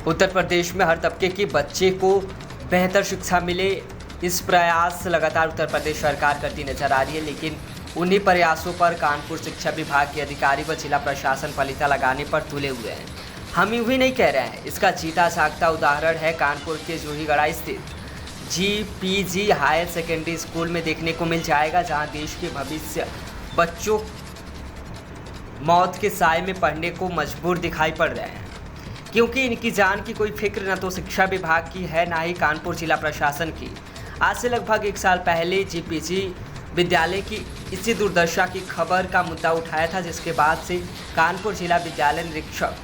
उत्तर प्रदेश में हर तबके के बच्चे को बेहतर शिक्षा मिले, इस प्रयास लगातार उत्तर प्रदेश सरकार करती नजर आ रही है, लेकिन उन्हीं प्रयासों पर कानपुर शिक्षा विभाग के अधिकारी व जिला प्रशासन पलीता लगाने पर तुले हुए हैं। हम यूं ही नहीं कह रहे हैं, इसका जीता जागता उदाहरण है कानपुर के जूहीगढ़ा स्थित जीपीजी हायर सेकेंडरी स्कूल में देखने को मिल जाएगा, जहां देश के भविष्य बच्चों मौत के साए में पढ़ने को मजबूर दिखाई पड़ रहे हैं, क्योंकि इनकी जान की कोई फिक्र न तो शिक्षा विभाग की है, ना ही कानपुर जिला प्रशासन की। आज से लगभग 1 साल पहले जीपीजी विद्यालय की इसी दुर्दशा की खबर का मुद्दा उठाया था, जिसके बाद से कानपुर जिला विद्यालय निरीक्षक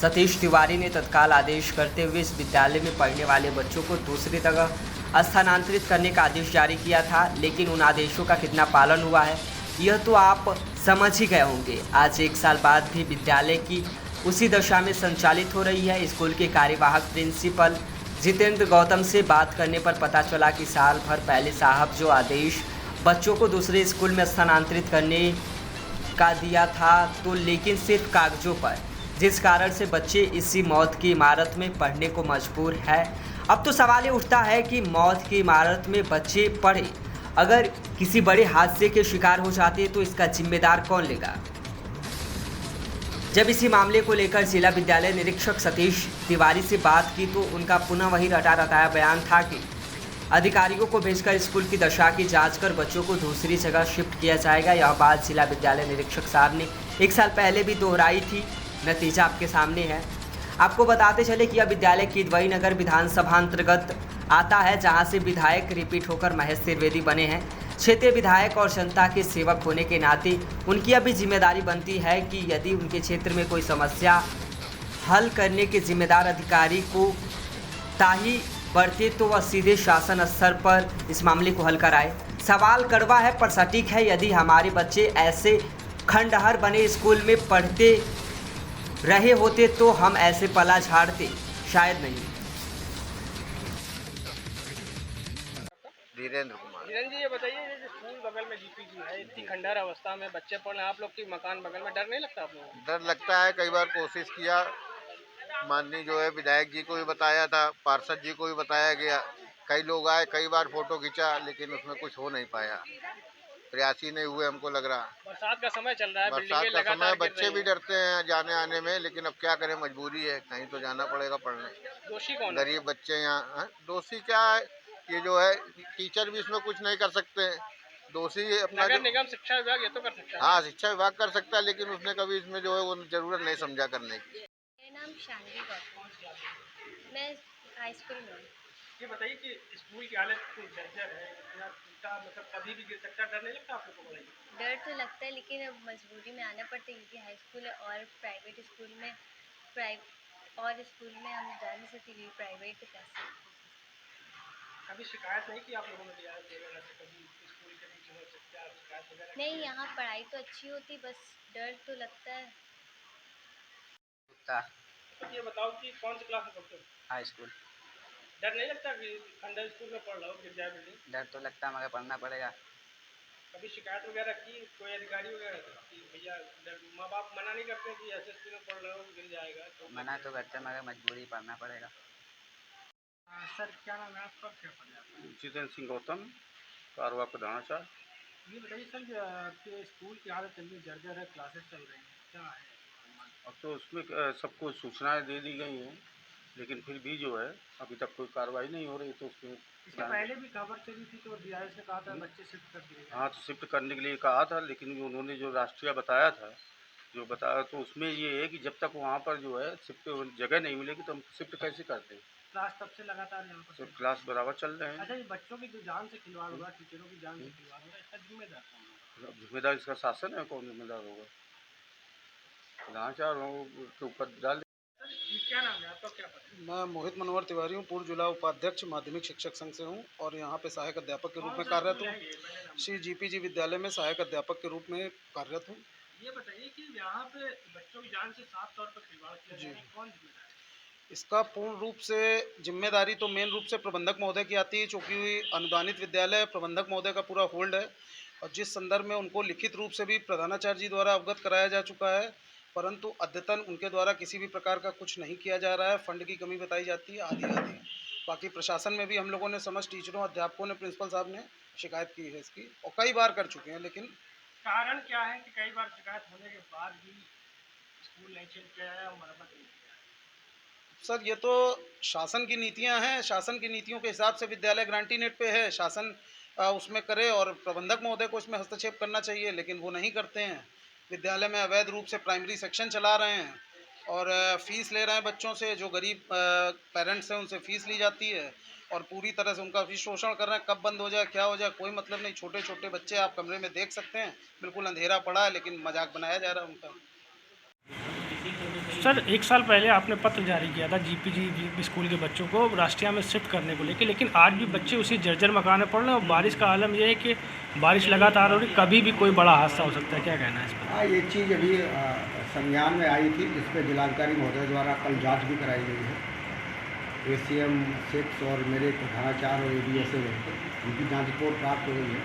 सतीश तिवारी ने तत्काल आदेश करते हुए इस विद्यालय में पढ़ने वाले बच्चों को दूसरी जगह स्थानांतरित करने का आदेश जारी किया था। लेकिन उन आदेशों का कितना पालन हुआ है, यह तो आप समझ ही गए होंगे। आज 1 साल बाद भी विद्यालय की उसी दशा में संचालित हो रही है। स्कूल के कार्यवाहक प्रिंसिपल जितेंद्र गौतम से बात करने पर पता चला कि साल भर पहले साहब जो आदेश बच्चों को दूसरे स्कूल में स्थानांतरित करने का दिया था, तो लेकिन सिर्फ कागजों पर, जिस कारण से बच्चे इसी मौत की इमारत में पढ़ने को मजबूर है। अब तो सवाल ये उठता है कि मौत की इमारत में बच्चे पढ़े, अगर किसी बड़े हादसे के शिकार हो जाते हैं तो इसका जिम्मेदार कौन लेगा। जब इसी मामले को लेकर जिला विद्यालय निरीक्षक सतीश तिवारी से बात की तो उनका पुनः वही रटा रटाया बयान था कि अधिकारियों को भेजकर स्कूल की दशा की जांच कर बच्चों को दूसरी जगह शिफ्ट किया जाएगा। यह बात जिला विद्यालय निरीक्षक साहब ने 1 साल पहले भी दोहराई थी। नतीजा आपके सामने है। आपको बताते चले कि यह विद्यालय किदवई नगर विधानसभा अंतर्गत आता है, जहां से विधायक रिपीट होकर महेश त्रिवेदी बने हैं। क्षेत्रीय विधायक और जनता के सेवक होने के नाते उनकी अभी जिम्मेदारी बनती है कि यदि उनके क्षेत्र में कोई समस्या हल करने के जिम्मेदार अधिकारी को ताही बढ़ते तो वह सीधे शासन स्तर पर इस मामले को हल कराए। सवाल कड़वा है पर सटीक है। यदि हमारे बच्चे ऐसे खंडहर बने स्कूल में पढ़ते रहे होते तो हम ऐसे पला झाड़ते शायद नहीं। धीरेन्द्र कुमार। धीरेन्द्र जी, ये बताइए, ये जो स्कूल बगल में जीपीजी है, इतनी खंडहर अवस्था में बच्चे पढ़ रहे हैं, आप लोग की मकान बगल में, डर नहीं लगता आप लोगों को? डर लगता है। कई बार कोशिश किया, माननीय जो है विधायक जी को भी बताया था, पार्षद जी को भी बताया गया, कई लोग आए, कई बार फोटो खींचा, लेकिन उसमें कुछ हो नहीं पाया, प्रयास ही नहीं हुए। हमको लग रहा बरसात का समय चल रहा है, बरसात बिल्डिंगें का समय, लगातार गिर बच्चे रही भी हैं। डरते हैं जाने आने में, लेकिन अब क्या करें, मजबूरी है, कहीं तो जाना पड़ेगा पढ़ने। दोषी कौन है? गरीब बच्चे यहाँ हैं। दोषी क्या है, ये जो है टीचर भी इसमें कुछ नहीं कर सकते हैं। दोषी अपना नगर जो, निगम, शिक्षा विभाग ये तो कर सकता है। हाँ शिक्षा विभाग कर सकता है, लेकिन उसने कभी इसमें जो है वो जरूरत नहीं समझा करने की। मेरा नाम शानवी गौतम, मैं हाई स्कूल में हूँ। ये बताइए कि स्कूल की हालत इतनी जर्जर है, इतना टूटा, मतलब कभी भी गिर सकता है, डर नहीं लगता आप लोगों को? डर तो लगता है, लेकिन अब मजबूरी में आना पड़ता है, क्योंकि हाई स्कूल है और प्राइवेट स्कूल में हम जा नहीं सकते, क्योंकि प्राइवेट कैसे। कभी शिकायत नहीं की आप लोगों ने दिया वगैरह से, कभी स्कूल के टीचरों से क्या शिकायत वगैरह? नहीं, यहाँ पढ़ाई तो अच्छी होती, बस डर तो लगता है। तो ये बताओ कि कौन सी क्लास में पढ़ते हो? High school. डर नहीं लगता कि खंडर स्कूल में पढ़ रहा हो, गिर जाए बिल्डिंग? डर तो लगता है मगर पढ़ना पड़ेगा। कभी शिकायत वगैरह की कोई अधिकारी वगैरह से कि भैया, माँ बाप मना नहीं करते कि ऐसे स्कूल में पढ़ रहे हो, गिर जाएगा? तो मना तो करते मगर मजबूरी पढ़ना पड़ेगा। सर, क्या नाम है आपका, क्या पढ़ जाता है? जितेंद्र सिंह गौतम, कारवा प्रधानाचार्य। ये बताइए सर, आपके स्कूल की हालत चल जर्जर है, क्लासेस चल रही हैं, क्या है? अब तो उसमें सबको सूचनाएं दे दी गई हैं, लेकिन फिर भी जो है अभी तक कोई कार्रवाई नहीं हो रही, तो उसमें इससे पहले भी खबर चली थी तो डीआईएस ने कहा था बच्चे शिफ्ट कर दिए। हाँ, तो शिफ्ट करने के लिए कहा था, लेकिन उन्होंने जो राष्ट्रीय बताया था, जो बताया तो उसमें ये है कि जब तक वहाँ पर जो है शिफ्ट जगह नहीं मिलेगी तो हम शिफ्ट कैसे करते हैं। क्लास तब से लगातार यहाँ पर तो क्लास बराबर चल रहे हैं। अच्छा, ये बच्चों की जो जान से खिलवाड़ होगा, टीचरों की जान से खिलवाड़ होगा, इसका जिम्मेदार कौन होगा? जिम्मेदार इसका शासन है, कौन जिम्मेदार होगा? प्रधानाचार्य के ऊपर डाल। क्या नाम है आपका, क्या पता? मैं मोहित मनोहर तिवारी हूँ, पूर्व जिला उपाध्यक्ष माध्यमिक शिक्षक संघ से हूँ और यहाँ पे सहायक अध्यापक के रूप में कार्यरत हूँ। श्री जीपीजी विद्यालय में सहायक अध्यापक के रूप में कार्यरत हूँ। ये बताइए कि यहाँ पे बच्चों की जान से साफ तौर पर खिलवाड़ किया जी। जा रहा है, कौन जिम्मेदार है? इसका पूर्ण रूप से जिम्मेदारी तो मेन रूप से प्रबंधक महोदय की आती है, चूँकि अनुदानित विद्यालय प्रबंधक महोदय का पूरा होल्ड है और जिस संदर्भ में उनको लिखित रूप से भी प्रधानाचार्य जी द्वारा अवगत कराया जा चुका है परंतु अद्यतन उनके द्वारा किसी भी प्रकार का कुछ नहीं किया जा रहा है। फंड की कमी बताई जाती है, आदि आदि। बाकी प्रशासन में भी हम लोगों ने समस्त टीचरों, अध्यापकों ने, प्रिंसिपल साहब ने शिकायत की है इसकी, और कई बार कर चुके हैं, लेकिन कारण क्या है कि कई बार शिकायत होने के बाद भी स्कूल नहीं चेंज किया है और मरम्मत नहीं किया है? सर, ये तो शासन की नीतियां हैं। शासन की नीतियों के हिसाब से विद्यालय ग्रांटी नेट पे है, शासन उसमें करे और प्रबंधक महोदय को इसमें हस्तक्षेप करना चाहिए, लेकिन वो नहीं करते हैं। विद्यालय में अवैध रूप से प्राइमरी सेक्शन चला रहे हैं और फीस ले रहे हैं बच्चों से। जो गरीब पेरेंट्स हैं उनसे फ़ीस ली जाती है और पूरी तरह से उनका भी शोषण कर रहे हैं। कब बंद हो जाए, क्या हो जाए, कोई मतलब नहीं। छोटे छोटे बच्चे आप कमरे में देख सकते हैं, बिल्कुल अंधेरा पड़ा है, लेकिन मजाक बनाया जा रहा है उनका। सर, 1 साल पहले आपने पत्र जारी किया था जीपीजी स्कूल के बच्चों को राष्ट्रीय में शिफ्ट करने को लेकर, लेकिन आज भी बच्चे उसी जर्जर मकान में पड़ रहे हैं और बारिश का आलम यह है कि बारिश लगातार हो रही, कभी भी कोई बड़ा हादसा हो सकता है। क्या कहना है इस पर? हाँ, ये चीज़ अभी संज्ञान में आई थी, जिस पर जिलाधिकारी महोदय द्वारा कल जांच भी कराई गई है। ACM 6 और मेरे प्रधानाचार्य और ADSA उनकी जांच रिपोर्ट प्राप्त हो गई है।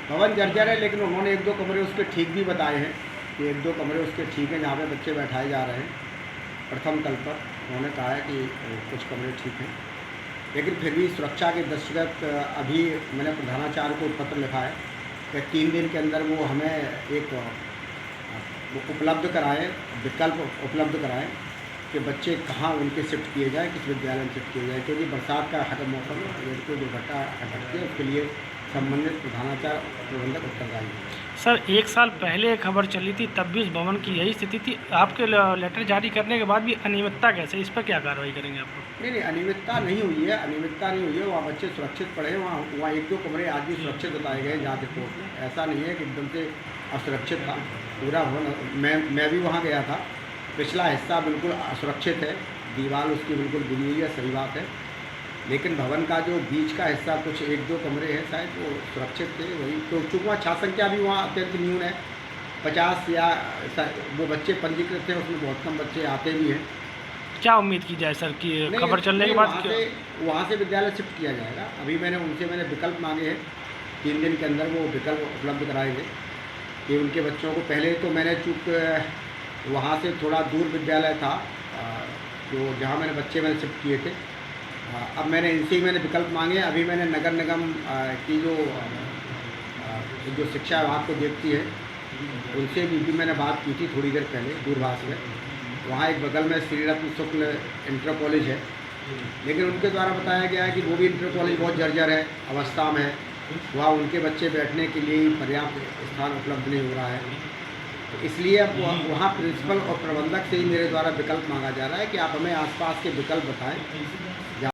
भवन जर्जर है, लेकिन उन्होंने 1-2 कमरे उसके ठीक भी बताए हैं कि 1-2 कमरे उसके ठीक हैं जहाँ पे बच्चे बैठाए जा रहे हैं। प्रथम तल पर उन्होंने कहा है कि कुछ कमरे ठीक हैं, लेकिन फिर भी सुरक्षा के दृष्टिगत अभी मैंने प्रधानाचार्य को पत्र लिखा है कि 3 दिन के अंदर वो हमें एक उपलब्ध कराएं, विकल्प उपलब्ध कराएं कि बच्चे कहाँ उनके शिफ्ट किए जाएँ, किस विद्यालय में शिफ्ट किए जाएँ, क्योंकि बरसात का हर मौसम में कोई दुर्घटना घटती है, उसके लिए संबंधित प्रधानाचार्य प्रबंधक उत्तरदायी है। सर, 1 साल पहले खबर चली थी, तब भी उस भवन की यही स्थिति थी। आपके लेटर जारी करने के बाद भी अनियमितता कैसे, इस पर क्या कार्रवाई करेंगे आप लोग? नहीं, अनियमितता नहीं हुई है, अनियमितता नहीं हुई है। वहाँ बच्चे सुरक्षित पड़े, वहाँ 1-2 कमरे आज भी सुरक्षित बताए गए जांच रिपोर्ट में। ऐसा नहीं है कि एकदम से असुरक्षित था पूरा भवन। मैं भी वहाँ गया था। पिछला हिस्सा बिल्कुल असुरक्षित है, दीवार उसकी बिल्कुल गिरी हुई है, सही बात है, लेकिन भवन का जो बीच का हिस्सा कुछ 1-2 कमरे हैं शायद वो सुरक्षित थे। वही तो चूँकि वहाँ छात्र संख्या भी वहाँ अत्यंत न्यून है, 50 या वो बच्चे पंजीकृत थे, उसमें बहुत कम बच्चे आते भी हैं। क्या उम्मीद की जाए सर कि खबर चलने के बाद वहाँ से विद्यालय शिफ्ट किया जाएगा? अभी मैंने विकल्प मांगे हैं, 3 दिन के अंदर वो विकल्प उपलब्ध कराएंगे कि उनके बच्चों को। पहले तो मैंने चूँकि वहाँ से थोड़ा दूर विद्यालय था जो जहाँ मैंने शिफ्ट किए थे, अब मैंने इनसे ही विकल्प मांगे। अभी मैंने नगर निगम की जो शिक्षा विभाग को देखती है उनसे भी मैंने बात की थी थोड़ी देर पहले दूरभाष में। वहाँ एक बगल में श्री रत्न शुक्ल इंटर कॉलेज है, लेकिन उनके द्वारा बताया गया है कि वो भी इंटर कॉलेज बहुत जर्जर है अवस्था में है, वहाँ उनके बच्चे बैठने के लिए पर्याप्त स्थान उपलब्ध नहीं हो रहा है। तो इसलिए अब वहाँ प्रिंसिपल और प्रबंधक से ही मेरे द्वारा विकल्प मांगा जा रहा है कि आप हमें आसपास के विकल्प बताएं।